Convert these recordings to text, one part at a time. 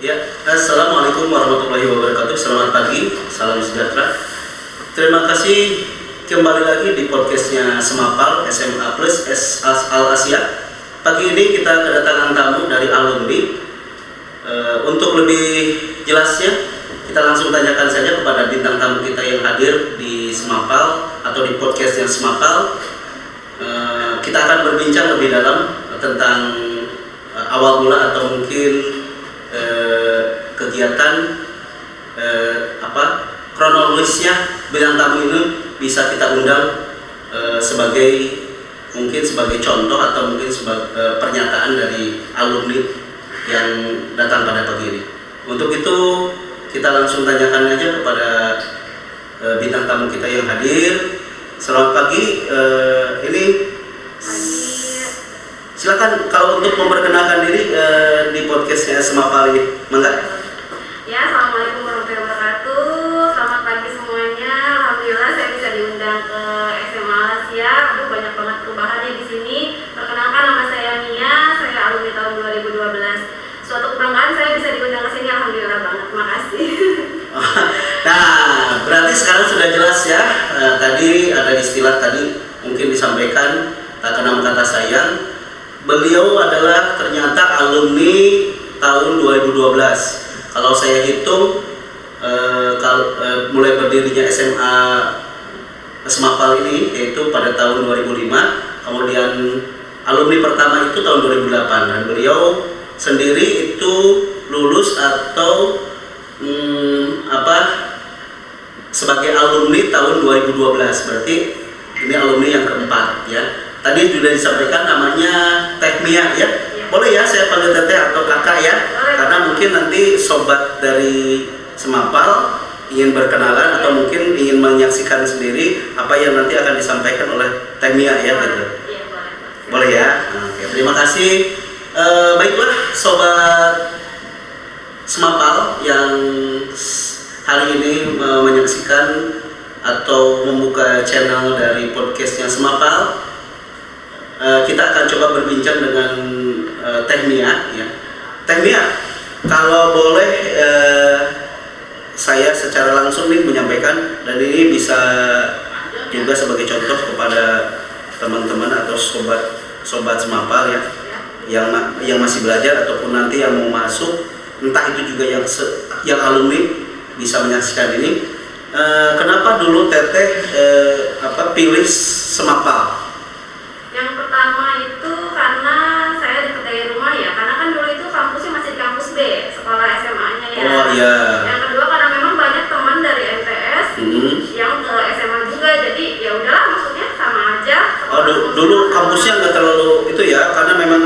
Ya, Assalamualaikum warahmatullahi wabarakatuh. Selamat pagi, salam sejahtera. Terima kasih kembali lagi di podcastnya Semapal SMA Plus Al Asia. Pagi ini kita kedatangan tamu dari alumni. Untuk lebih jelasnya, kita langsung tanyakan saja kepada bintang tamu kita yang hadir di Semapal atau di podcastnya Semapal. Kita akan berbincang lebih dalam tentang awal mula atau mungkin kegiatan kronologisnya bintang tamu ini bisa kita undang sebagai contoh atau mungkin sebagai pernyataan dari alumni yang datang pada pagi ini. Untuk itu kita langsung tanyakan aja kepada bintang tamu kita yang hadir. Selamat pagi. Ini silakan kalau untuk memperkenalkan diri di podcastnya Semapal ini, mangga. Ya, assalamualaikum warahmatullahi wabarakatuh. Selamat pagi semuanya. Alhamdulillah saya bisa diundang ke SMA Asia. Banyak banget perubahannya di sini. Perkenalkan, nama saya Nia. Saya alumni tahun 2012. Suatu kebanggaan saya bisa diundang ke sini. Alhamdulillah banget. Terima kasih. Nah, berarti sekarang sudah jelas ya. Tadi ada istilah tadi mungkin disampaikan tak kenal kata sayang. Beliau adalah ternyata alumni tahun 2012. Kalau saya hitung mulai berdirinya SMA Semapal ini yaitu pada tahun 2005, kemudian alumni pertama itu tahun 2008 dan beliau sendiri itu lulus atau sebagai alumni tahun 2012. Berarti ini alumni yang keempat ya. Tadi sudah disampaikan namanya Teh Mia ya. Boleh ya saya panggil teteh atau kakak ya? Karena mungkin nanti sobat dari Semapal ingin berkenalan atau mungkin ingin menyaksikan sendiri apa yang nanti akan disampaikan oleh Teh Mia ya gitu. Boleh ya? Oke, terima kasih. Baiklah sobat Semapal yang hari ini menyaksikan atau membuka channel dari podcastnya Semapal. Kita akan coba berbincang dengan Teh Mia ya. Teh Mia, kalau boleh saya secara langsung nih menyampaikan, dan ini bisa juga sebagai contoh kepada teman-teman atau sobat Semapal ya yang masih belajar ataupun nanti yang mau masuk, entah itu juga yang alumni bisa menyaksikan ini. Kenapa dulu Teteh pilih Semapal? Yang pertama itu karena saya dekat dari rumah ya, karena kan dulu itu kampusnya masih di kampus B, sekolah SMA-nya ya. Oh iya. Yang kedua karena memang banyak teman dari MTS yang ke SMA juga, jadi ya udahlah maksudnya sama aja. Oh dulu kampusnya nggak terlalu itu ya, karena memang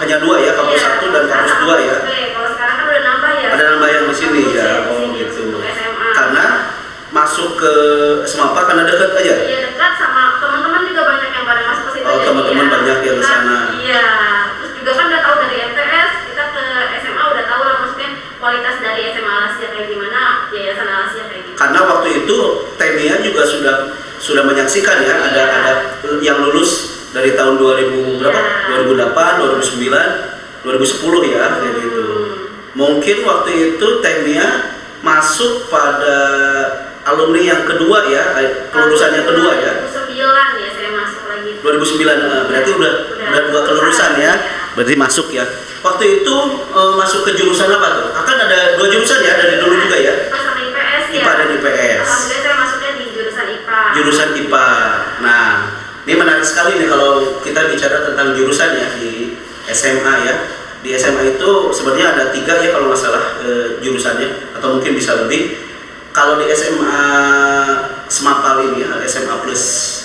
hanya dua ya, kampus satu dan kampus dua ya. Kalau sekarang kan udah nambah ya. Ada nambah yang di sini ya. Oh gitu. Karena masuk ke Semapal karena dekat aja. Iya dekat, sama teman-teman juga banyak yang pada masuk ke situ. Oh teman-teman banyak yang ke sana. Iya. Terus juga kan udah tahu dari MTS, kita ke SMA udah tahu lah maksudnya kualitas dari SMA Al-Asia kayak gimana, Yayasan Al-Asia kayak gimana. Karena waktu itu Temia juga sudah menyaksikan ya, ada yang lulus dari tahun 2000 berapa? 2008, 2009, 2010 ya kayak gitu. Mungkin waktu itu Temia masuk pada alumni yang kedua ya, kelulusan yang kedua ya. 2009 ya saya masuk lagi. 2009 berarti udah dua kelulusan ya. Berarti masuk ya. Waktu itu masuk ke jurusan apa tuh? Akan ada dua jurusan ya dari dulu juga ya. IPA sama IPS ya. IPA dan IPS. Alhamdulillah saya masuknya di jurusan IPA. Jurusan IPA. Nah, ini menarik sekali nih kalau kita bicara tentang jurusan ya di SMA ya. Di SMA itu sebenarnya ada 3 ya kalau nggak salah jurusannya, atau mungkin bisa lebih. Kalau di SMA Semapal ini ya, SMA Plus.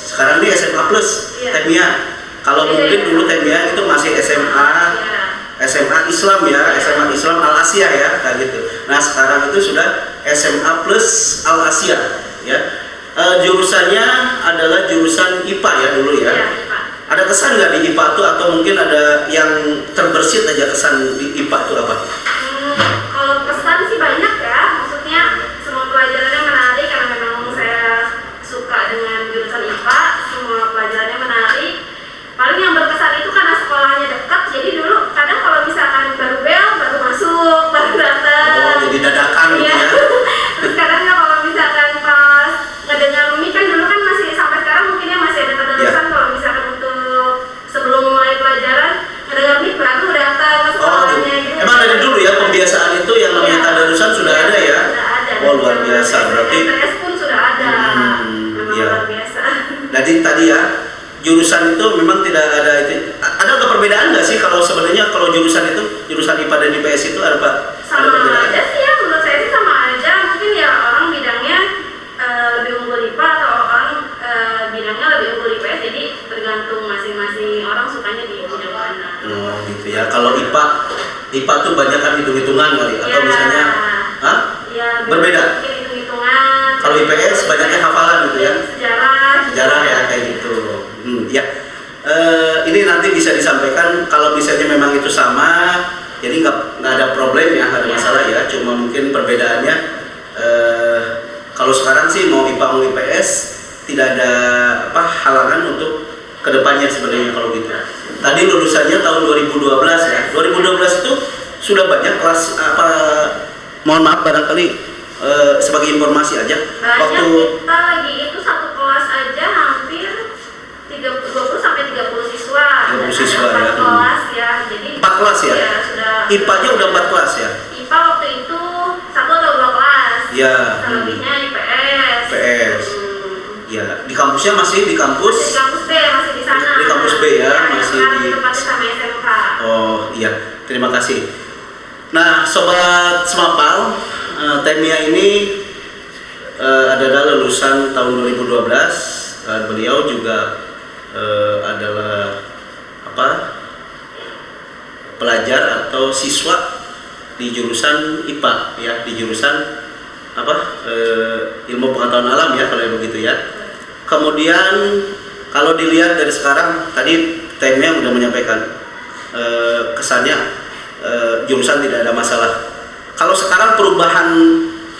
Sekarang di SMA Plus, Teh Mia. Kalau mungkin dulu Teh Mia itu masih SMA Islam ya, SMA Islam Al Asia ya, kayak gitu. Nah sekarang itu sudah SMA Plus Al Asia ya. Jurusannya adalah jurusan IPA ya dulu ya. Ada kesan nggak di IPA itu, atau mungkin ada yang terbersit aja kesan di IPA itu apa? Kalau kesan sih banyak ya, maksudnya semua pelajarannya menarik karena memang saya suka dengan jurusan IPA, semua pelajarannya menarik. Paling yang berkesan itu karena sekolahnya dekat, jadi dulu kadang kalau misalkan baru bel, baru masuk, baru daftar dan IPS itu ada Pak? Ada Sama perbedaan? aja sih ya, menurut saya sih sama aja. Mungkin ya orang bidangnya lebih unggul IPA atau orang bidangnya lebih unggul IPS, jadi tergantung masing-masing orang sukanya di bidang mana. Oh gitu ya. Kalau IPA tuh banyak kan hitung-hitungan kali atau misalnya, hah? Ya, Berbeda? mungkin hitung-hitungan. Kalau IPS banyaknya hafalan gitu ya? Sejarah Ya kayak gitu. Ya. Ini nanti bisa disampaikan kalau misalnya memang itu sama, jadi nggak ada problem ya, nggak ada masalah ya. Cuma mungkin perbedaannya kalau sekarang sih mau IPA mau IPS tidak ada halangan untuk kedepannya sebenarnya kalau gitu. Tadi lulusannya tahun 2012 ya. 2012 itu sudah banyak kelas mohon maaf barangkali sebagai informasi aja. Banyak, kita lagi itu satu kelas aja hampir 20 sampai 30 siswa. 30 siswa ada 4 ya. kelas ya. Jadi 4 kelas ya? Iya, sudah. IPA-nya udah 4 kelas ya? IPA waktu itu 1 atau 2 kelas. Ya. Selebihnya IPS. IPS. Ya, di kampusnya masih di kampus? Di kampus B, masih di sana. Di kampus B ya, masih sekarang di tempatnya sama SMK. Oh iya, terima kasih. Nah, Sobat Semapal, Temia ini adalah lulusan tahun 2012. Beliau juga adalah pelajar atau siswa di jurusan IPA ya, di jurusan ilmu pengetahuan alam ya kalau begitu ya. Kemudian kalau dilihat dari sekarang, tadi Temia udah menyampaikan kesannya jurusan tidak ada masalah. Kalau sekarang perubahan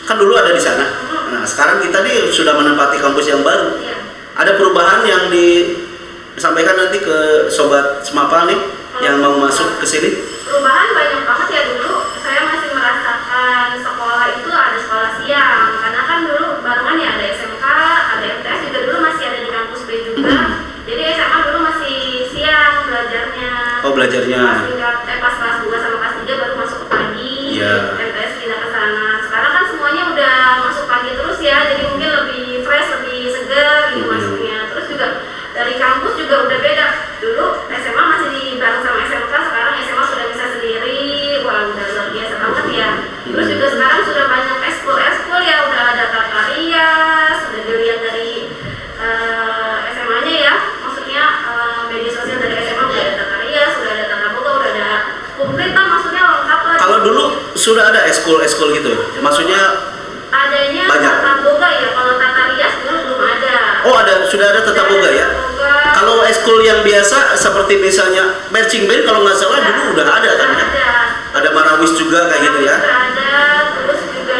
kan dulu ada di sana. Nah sekarang kita nih sudah menempati kampus yang baru. Iya. Ada perubahan yang disampaikan nanti ke Sobat Semapal nih yang mau masuk ke sini? Perubahan banyak banget ya. Dulu saya masih merasakan sekolah itu ada sekolah siang, karena kan dulu barengan ya, ada SMK, ada MTS juga dulu masih ada di kampus B juga. Jadi SMA dulu masih siang belajarnya. Oh belajarnya. Pas kelas 2 sama kelas 3 baru masuk ke pagi. Iya. MTS pindah ke sana. Sekarang kan semuanya udah masuk pagi terus ya, jadi mungkin lebih fresh, lebih segar gitu masuknya. Terus juga dari kampus juga udah beda. Dulu SMA masih di bareng sama SMK, sekarang SMA sudah bisa sendiri. Wah udah luar biasa banget ya. Terus juga sekarang sudah banyak ekskul ya, udah ada karya, sudah dilihat dari SMA-nya ya. Maksudnya media sosial dari SMA udah ada karya, sudah ada tata boga, udah ada komplit lah, maksudnya lengkap lah. Kalau dulu sudah ada ekskul gitu, maksudnya adanya banyak. tata boga ya, kalau tata rias dulu belum ada. Oh sudah ada tata boga ya. Kalau ekskul yang biasa seperti misalnya marching band kalau nggak salah dulu udah ada kan ya? Ada marawis juga kayak gitu ya. Sudah ada, terus juga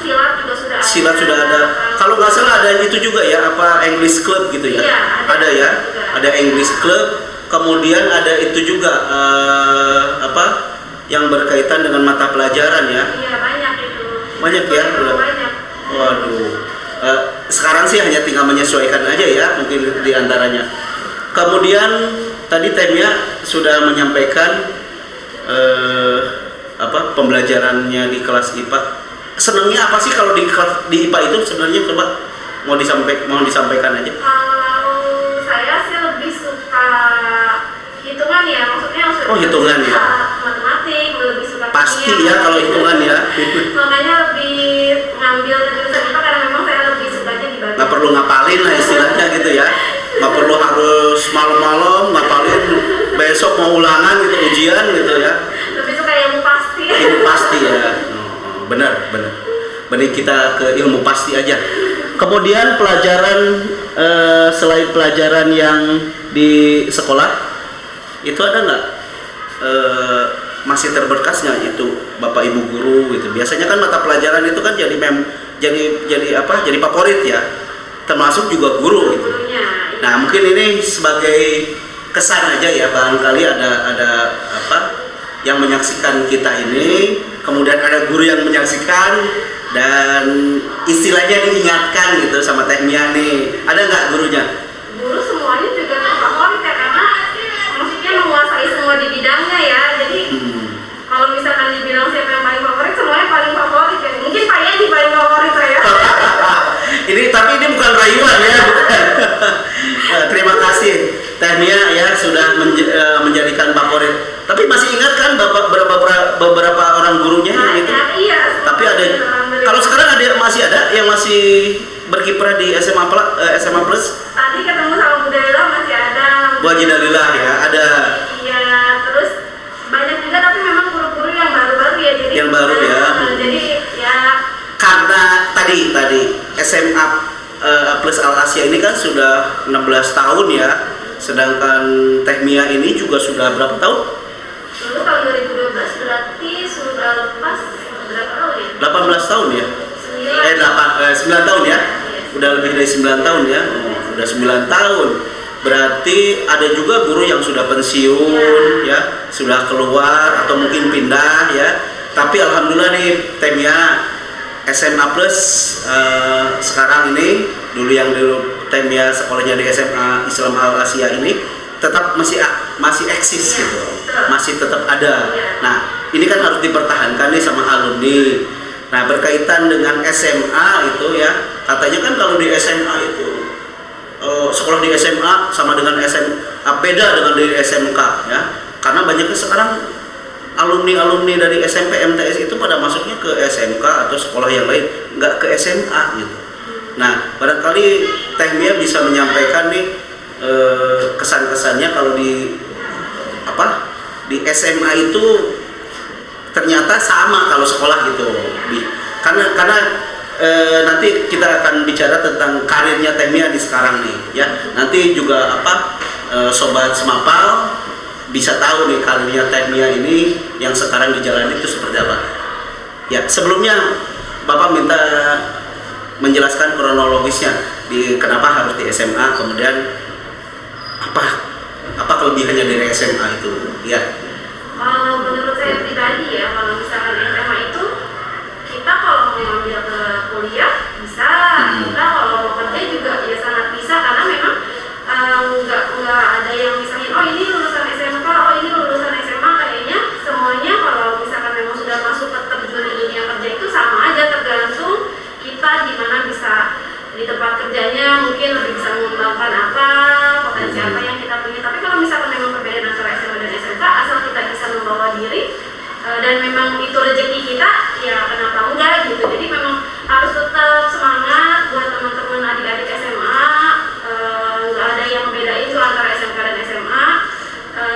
silat juga sudah ada. Silat sudah ada. Kalau nggak salah ada itu juga ya, English Club gitu ya? Iya, ada ya. juga. Ada English Club. Kemudian ada itu juga yang berkaitan dengan mata pelajaran ya. Iya banyak itu. Banyak ya? Banyak. Waduh. Sekarang sih hanya tinggal menyesuaikan aja ya mungkin diantaranya. Kemudian tadi Temia sudah menyampaikan pembelajarannya di kelas IPA. Senangnya apa sih kalau di IPA itu sebenarnya, coba mau disampaikan aja. Kalau saya sih lebih suka hitungan ya, maksudnya hitungan ya. Matematik, lebih suka Pasti kimia, ya kalau hitungan ya. Makanya lebih ngambil jurusan IPA karena memang saya lebih sukanya di bagian. Nggak perlu ngapalin lah istilahnya gitu ya. Nggak perlu harus malam-malam ngapalin, besok mau ulangan gitu, ujian gitu ya. Lebih suka ilmu pasti. Ilmu pasti ya. Benar. Mending kita ke ilmu pasti aja. Kemudian pelajaran selain pelajaran yang di sekolah itu ada nggak masih terberkas nggak itu Bapak Ibu guru gitu? Biasanya kan mata pelajaran itu kan jadi favorit ya, termasuk juga guru gitu. Nah mungkin ini sebagai kesan aja ya, barangkali ada yang menyaksikan kita ini, kemudian ada guru yang menyaksikan dan istilahnya diingatkan gitu sama Temia nih. Ada nggak gurunya? Guru semuanya juga favorit ya, karena maksudnya menguasai semua di bidangnya ya. Jadi kalau misalkan dibilang siapa yang paling favorit, semuanya paling favorit ya. Mungkin Pak Yadi paling favorit saya. Tapi ini bukan rayuan ya, bukan. Terima kasih. Teh Mia ya sudah menjadikan favorit. Tapi masih ingat kan beberapa orang gurunya gitu? Iya. Tapi ada. Kalau sekarang masih ada yang masih berkiprah di SMA Plus? Tadi ketemu sama Bu Dalila masih ada. Bu Haji Dalila ya, ada. Iya, terus banyak juga tapi memang guru-guru yang baru-baru ya. Jadi yang baru ya. Jadi ya. Karena tadi SMA Plus Al Asia ini kan sudah 16 tahun ya. Sedangkan Teh Mia ini juga sudah berapa tahun? Dulu tahun 2012 berarti sudah lepas berapa tahun ya? 18 tahun ya? 9 tahun ya? Udah lebih dari 9 tahun ya? Udah 9 tahun. Berarti ada juga guru yang sudah pensiun ya, sudah keluar atau mungkin pindah ya. Tapi alhamdulillah nih Teh Mia SMA Plus sekarang ini, dulu Teh Mia sekolahnya di SMA Islam Al Asia ini tetap masih eksis gitu, masih tetap ada. Nah ini kan harus dipertahankan nih sama alumni. Nah berkaitan dengan SMA itu ya, katanya kan kalau di SMA itu sekolah di SMA sama dengan beda dengan di SMK ya, karena banyaknya sekarang alumni dari SMP MTS itu pada masuknya ke SMK atau sekolah yang lain, nggak ke SMA gitu. Nah barangkali Teh Mia bisa menyampaikan nih kesan-kesannya kalau di SMA itu ternyata sama kalau sekolah gitu. Karena nanti kita akan bicara tentang karirnya Teh Mia di sekarang nih ya. Nanti juga sobat Semapal bisa tahu nih karirnya Teh Mia ini yang sekarang dijalani itu seperti apa. Ya, sebelumnya Bapak minta menjelaskan kronologisnya di kenapa harus di SMA, kemudian apa kelebihannya dari SMA itu ya. Kalau menurut saya pribadi ya, kalau misalkan SMA itu kita kalau mau ngambil ke kuliah bisa, kita kalau mau kerja juga ya sangat bisa, karena memang nggak ada yang misalnya oh ini lulusan SMK, oh ini lulusan SMA, kayaknya semuanya kalau misalkan memang sudah masuk ke terjun di dunia kerja itu sama aja, tergantung kita gimana bisa di tempat kerjanya mungkin lebih bisa mengembangkan apa, potensi apa yang kita punya. Tapi kalau misalkan memang perbedaan antara SMA dan SMK, asal kita bisa membawa diri dan memang itu rezeki kita, ya kenapa enggak gitu. Jadi memang harus tetap semangat buat teman-teman adik-adik SMA. Nggak ada yang bedain tuh antara SMK dan SMA.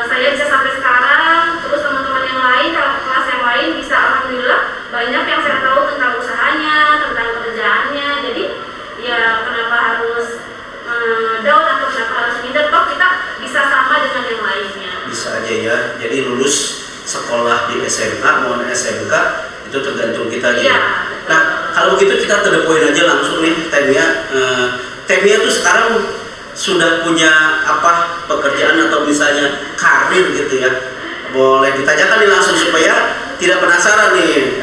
Saya bisa sampai sekarang, terus teman-teman yang lain, kalau kelas yang lain bisa, alhamdulillah banyak yang saya tahu tentang usahanya, tentang kerjaannya. Jadi ya kenapa harus down atau kenapa harus minder, toh kita bisa sama dengan yang lainnya. Bisa aja ya. Jadi lulus sekolah di SMA maupun SMK itu tergantung kita nih. Iya. Nah kalau begitu kita to the point aja langsung nih Teh Mia. Teh Mia tuh sekarang sudah punya pekerjaan atau misalnya karir gitu ya. Boleh ditanyakan nih langsung supaya tidak penasaran nih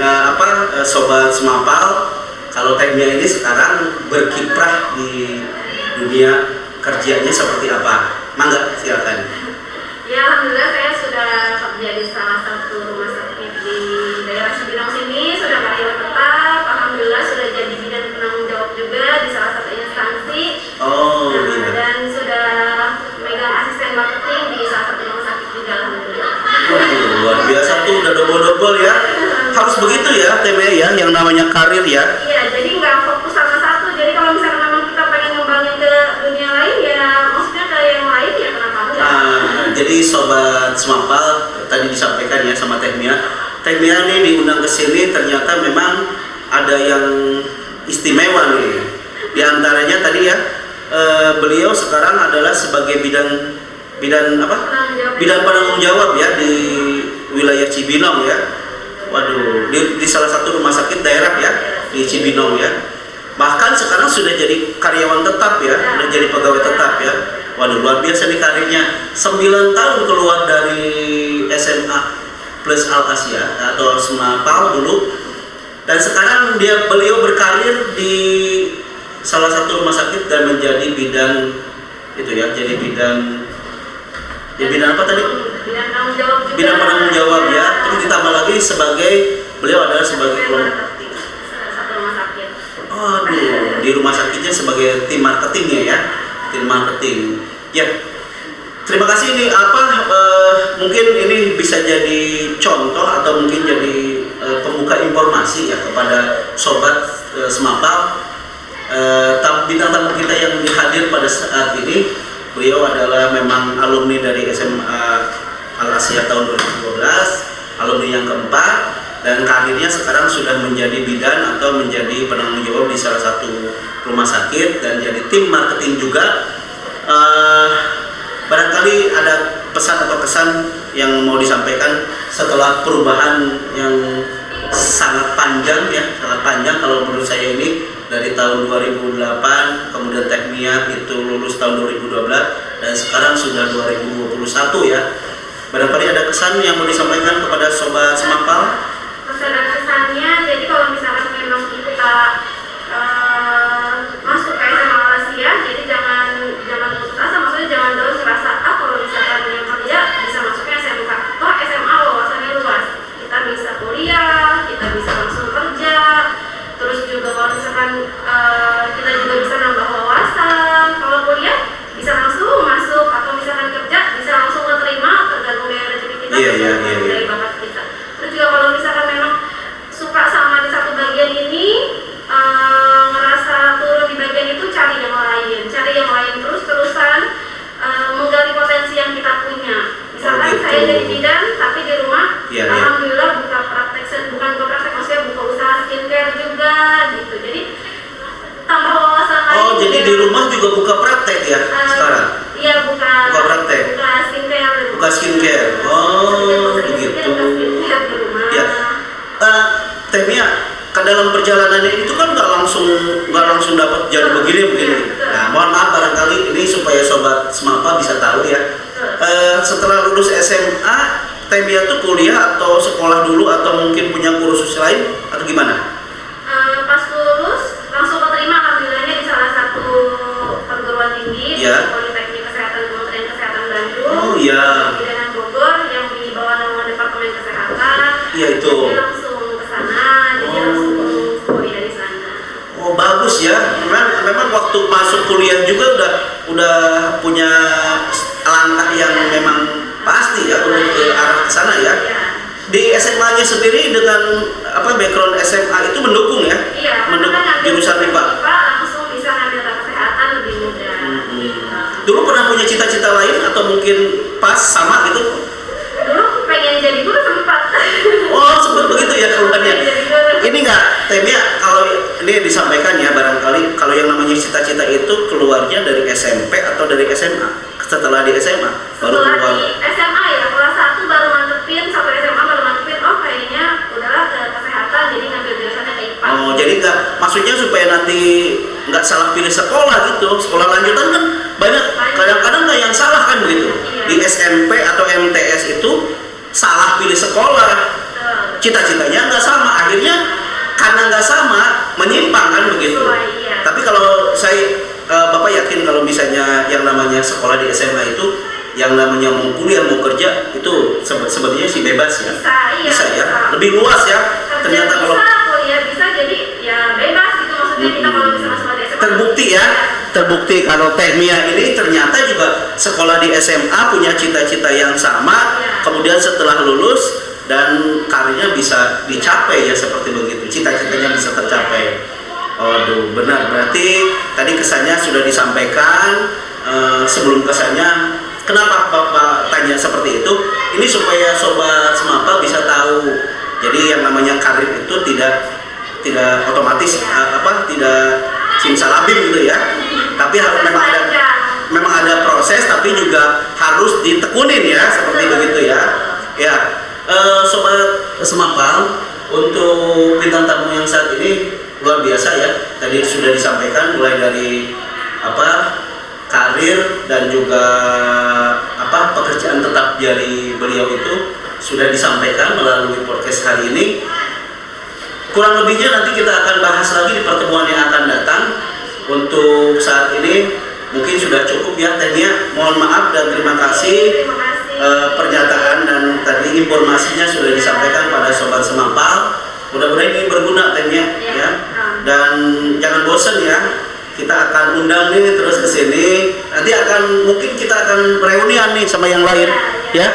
sobat Semapal, kalau Teh Mia ini sekarang berkiprah di dunia kerjanya seperti apa? Mangga, silakan. Ya alhamdulillah saya sudah kerja di salah satu rumah sakit di daerah Cibinong sini, sudah karyawan tetap. Alhamdulillah sudah jadi bidang penanggung jawab juga di salah satu instansi. Iya. Dan sudah megang asisten marketing di salah satu rumah sakit juga, alhamdulillah. Luar biasa tuh, udah double ya. Harus begitu ya Teh Mia ya, yang namanya karir ya. Iya, jadi nggak fokus sama satu. Jadi kalau misalnya memang kita pengen ngembangin ke dunia lain, ya maksudnya ke yang lain, ya kenapa enggak? Jadi sobat Semapal tadi disampaikan ya sama Teh Mia. Teh Mia nih diundang ke sini ternyata memang ada yang istimewa nih. Di antaranya tadi ya beliau sekarang adalah sebagai bidang penanggung jawab ya di wilayah Cibinong ya. Waduh, di salah satu rumah sakit daerah ya di Cibinong ya. Bahkan sekarang sudah jadi karyawan tetap ya, sudah jadi pegawai tetap ya. Waduh, luar biasa nih karirnya. 9 tahun keluar dari SMA Plus Al Asia atau Semapal dulu, dan sekarang beliau berkarir di salah satu rumah sakit dan menjadi bidang itu ya, jadi bidang apa tadi? Bidang penanggung jawab juga. Bidang penanggung jawab ya. Terus ditambah lagi beliau adalah sebagai satu rumah sakit. Di rumah sakitnya sebagai tim marketingnya ya, tim marketing. Ya, Terima kasih. Ini mungkin ini bisa jadi contoh atau mungkin jadi pembuka informasi ya kepada sobat Semapal. Bintang tamu kita yang hadir pada saat ini, beliau adalah memang alumni dari SMA Al Asia tahun 2012, alumni yang keempat, dan karirnya sekarang sudah menjadi bidan atau menjadi penanggung jawab di salah satu rumah sakit dan jadi tim marketing juga. Barangkali ada pesan atau kesan yang mau disampaikan setelah perubahan yang sangat panjang ya, sangat panjang kalau menurut saya ini, dari tahun 2008 kemudian Tekmia itu lulus tahun 2012 dan sekarang sudah 2021 ya. Barangkali ada kesan yang mau disampaikan kepada sobat Semapal? Pesan dan kesannya, jadi kalau misalkan memang kita masuk ke SMA Al Asia, jadi jangan putus asa, maksudnya jangan down ngerasa kalau misalkan yang kerja bisa masuknya SMK. Toh SMA wawasannya luas, kita bisa kuliah, kita bisa langsung kerja, terus juga kalau misalkan kita juga bisa nambah wawasan. Kalau kuliah bisa langsung masuk, atau misalkan kerja bisa langsung keterima, tergantung dari rezeki kita, tergantung dari bakat kita. Terus juga kalau misalkan memang suka sama di satu bagian ini, ngerasa turun di bagian itu, cari yang lain terus-terusan, menggali potensi yang kita punya. Misalkan saya jadi bidan tapi di rumah alhamdulillah buka praktek, maksudnya buka usaha skincare juga gitu. Jadi tambah wawasan lain. Jadi di rumah juga buka praktek ya sekarang? Iya, buka praktek. Buka skincare. Begitu. Ya. Tekmia, ke dalam perjalanannya itu kan nggak langsung dapat jadi begini. Nah, mohon maaf barangkali ini supaya sobat Semapal bisa tahu ya. Setelah lulus SMA, Tekmia tuh kuliah atau sekolah dulu atau mungkin punya kursus lain atau gimana? Pas lulus langsung keterima alhamdulillahnya di salah satu perguruan tinggi, Politeknik Kesehatan Kementerian Kesehatan Bandung. Oh iya. Di Danang Bogor yang di bawah naungan Departemen Kesehatan. Iya itu. Jadi langsung ke sana, jadi langsung kuliah di sana. Oh bagus ya. Memang waktu masuk kuliah juga udah punya langkah yang memang pasti ya untuk ke arah sana ya. Di SMA-nya sendiri dengan background SMA itu mendukung ya? Iya, mendukung jurusan IPA. Langsung bisa ngambil kesehatan lebih mudah. Dulu pernah punya cita-cita lain atau mungkin pas sama gitu? Dulu pengen jadi guru sempat. Oh sempat begitu ya keluarnya. Ini nggak, Tekmia, kalau ini disampaikan ya barangkali kalau yang namanya cita-cita itu keluarnya dari SMP atau dari SMA? Setelah di SMA baru keluar. Di SMA ya, kelas 1 baru mantepin, sampai SMA baru mantepin, kayaknya udahlah ke kesehatan, jadi ngambil jurusannya ke IPA. Oh jadi nggak, maksudnya supaya nanti nggak salah pilih sekolah gitu. Sekolah lanjutan kan banyak kadang-kadang nggak yang salah kan begitu. Di SMP atau MTS itu salah pilih sekolah, cita-citanya nggak sama, akhirnya karena nggak sama menyimpang kan begitu. Tapi kalau Bapak yakin kalau misalnya yang namanya sekolah di SMA itu yang namanya mau kuliah mau kerja itu sebenarnya sih bebas ya? Bisa ya? Lebih luas ya? Kerja ternyata bisa, kalau kuliah bisa, jadi ya bebas gitu maksudnya. Kita kalau bisa masuk di SMA terbukti ya? Terbukti kalau Tekmia ini ternyata juga sekolah di SMA punya cita-cita yang sama, kemudian setelah lulus dan karirnya bisa dicapai ya seperti begitu, cita-citanya bisa tercapai. Benar, berarti tadi kesannya sudah disampaikan. Sebelum kesannya, kenapa Bapak tanya seperti itu? Ini supaya sobat Semapal bisa tahu. Jadi yang namanya karir itu tidak otomatis tidak simsalabim gitu ya. Tapi memang ada proses, tapi juga harus ditekunin ya, seperti begitu ya. Ya, sobat Semapal, untuk bintang tamu yang saat ini luar biasa ya. Tadi sudah disampaikan mulai dari karir dan juga pekerjaan tetap dari beliau itu sudah disampaikan melalui podcast hari ini. Kurang lebihnya nanti kita akan bahas lagi di pertemuan yang akan datang. Untuk saat ini mungkin sudah cukup ya Tekmia. Mohon maaf dan terima kasih. Pernyataan dan tadi informasinya sudah disampaikan pada sobat Semapal. Mudah-mudahan ini berguna Tekmia ya. Dan jangan bosan ya, kita akan undang nih terus ke sini. Nanti mungkin kita akan reunian nih sama yang lain, ya.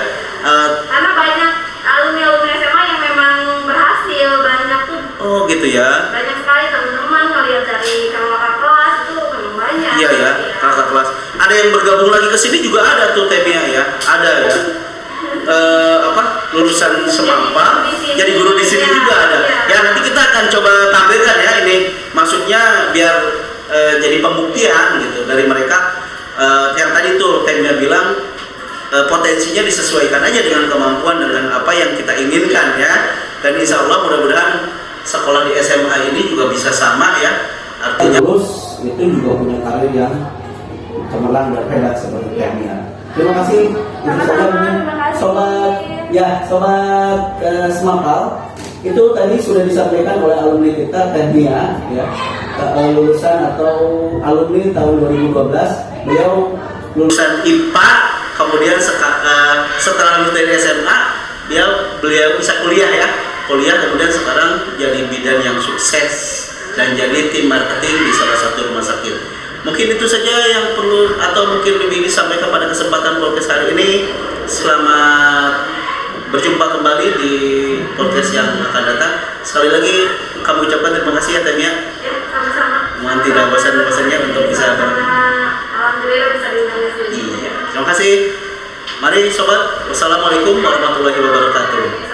Karena banyak alumni SMA yang memang berhasil, banyak tuh. Oh gitu ya. Banyak sekali teman-teman kalian dari kakak kelas itu memang banyak. Iya ya, kakak kelas. Ada yang bergabung lagi ke sini juga ada tuh Temia ya, ada ya. Lulusan Semampa, jadi guru di sini juga ada. Ya nanti kita akan coba tampilkan ya ini, maksudnya biar jadi pembuktian gitu dari mereka. Yang tadi tuh Temia bilang potensinya disesuaikan aja dengan kemampuan, dengan apa yang kita inginkan ya. Dan insya Allah mudah-mudahan sekolah di SMA ini juga bisa sama ya. Artinya lulus itu juga punya karir yang cemerlang dan hebat seperti Temia. Terima kasih. Itu saja mungkin sobat Semapal. Itu tadi sudah disampaikan oleh alumni kita Temia ya, lulusan atau alumni tahun 2012. Beliau lulusan IPA, kemudian setelah lulus dari SMA beliau bisa kuliah kemudian sekarang jadi bidan yang sukses dan jadi tim marketing di salah satu rumah sakit. Mungkin itu saja yang perlu atau mungkin lebih disampaikan pada kesempatan podcast hari ini. Selamat berjumpa kembali di podcast yang akan datang. Sekali lagi kami ucapkan terima kasih ya Temia. Ya, sama-sama. Mohon tidak bosan-bosannya untuk bisa alhamdulillah bisa diundang di sini. Iya, terima kasih. Mari sobat, wassalamualaikum warahmatullahi wabarakatuh.